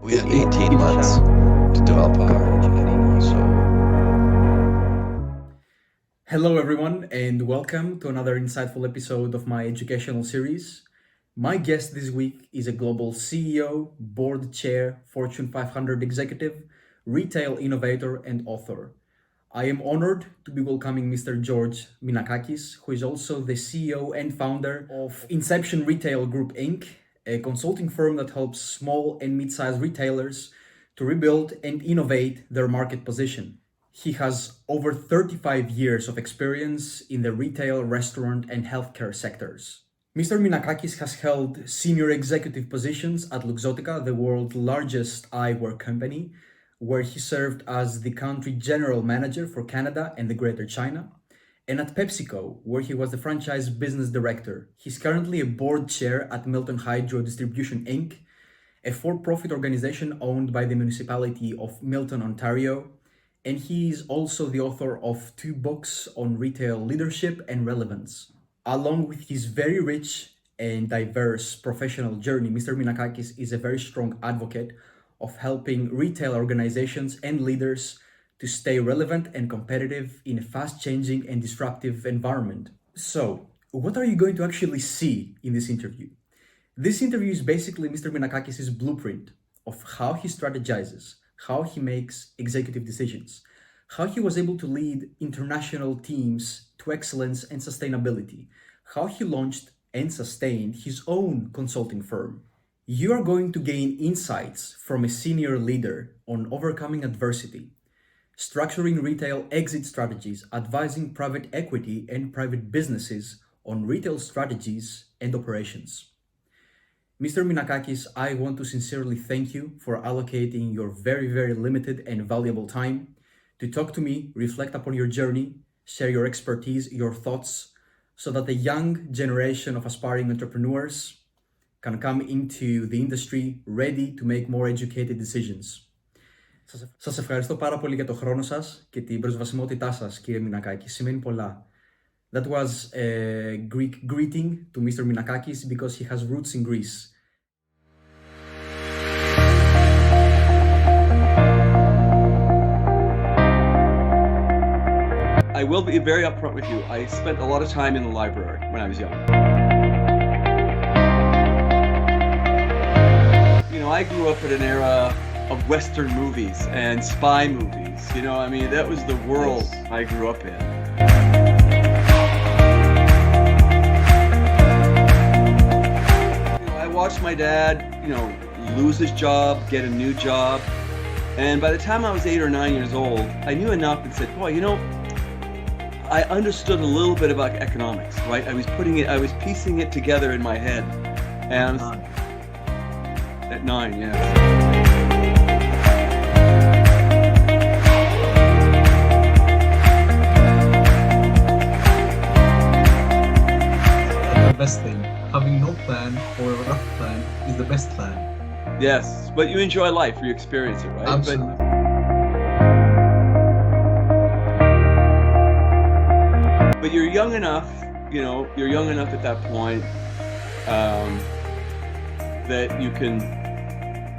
We had 18 months to develop a car. Hello, everyone, and welcome to another insightful episode of my educational series. My guest this week is a global CEO, board chair, Fortune 500 executive, retail innovator, and author. I am honored to be welcoming Mr. George Minakakis, who is also the CEO and founder of Inception Retail Group Inc., a consulting firm that helps small and mid-sized retailers to rebuild and innovate their market position. He has over 35 years of experience in the retail, restaurant, and healthcare sectors. Mr. Minakakis has held senior executive positions at Luxottica, the world's largest eyewear company, where he served as the country general manager for Canada and the Greater China, and at PepsiCo, where he was the franchise business director. He's currently a board chair at Milton Hydro Distribution Inc., a for-profit organization owned by the municipality of Milton, Ontario, and he is also the author of 2 books on retail leadership and relevance. Along with his very rich and diverse professional journey, Mr. Minakakis is a very strong advocate of helping retail organizations and leaders to stay relevant and competitive in a fast-changing and disruptive environment. So, what are you going to actually see in this interview? This interview is basically Mr. Minakakis' blueprint of how he strategizes, how he makes executive decisions, how he was able to lead international teams to excellence and sustainability, how he launched and sustained his own consulting firm. You are going to gain insights from a senior leader on overcoming adversity, structuring retail exit strategies, advising private equity and private businesses on retail strategies and operations. Mr. Minakakis, I want to sincerely thank you for allocating your very limited and valuable time to talk to me, reflect upon your journey, share your expertise, your thoughts, so that the young generation of aspiring entrepreneurs can come into the industry ready to make more educated decisions. Σας ευχαριστώ πάρα πολύ για το χρόνο σας και την προσβασιμότητά σας, κύριε Minakakis. Σημαίνει πολλά. That was a Greek greeting to Mr. Minakakis because he has roots in Greece. I will be very upfront with you. I spent a lot of time in the library when I was young. You know, I grew up in an era of Western movies and spy movies. You know, I mean, that was the world I grew up in. I watched my dad, lose his job, get a new job. And by the time I was 8 or 9 years old, I knew enough and said, boy, I understood a little bit about economics, right? I was piecing it together in my head. And at 9, yeah. Best thing. Having no plan or a rough plan is the best plan. Yes, but you enjoy life, you experience it, right? Absolutely. But you're young enough, you're young enough at that point that you can,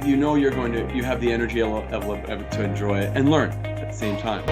you have the energy level to enjoy it and learn at the same time.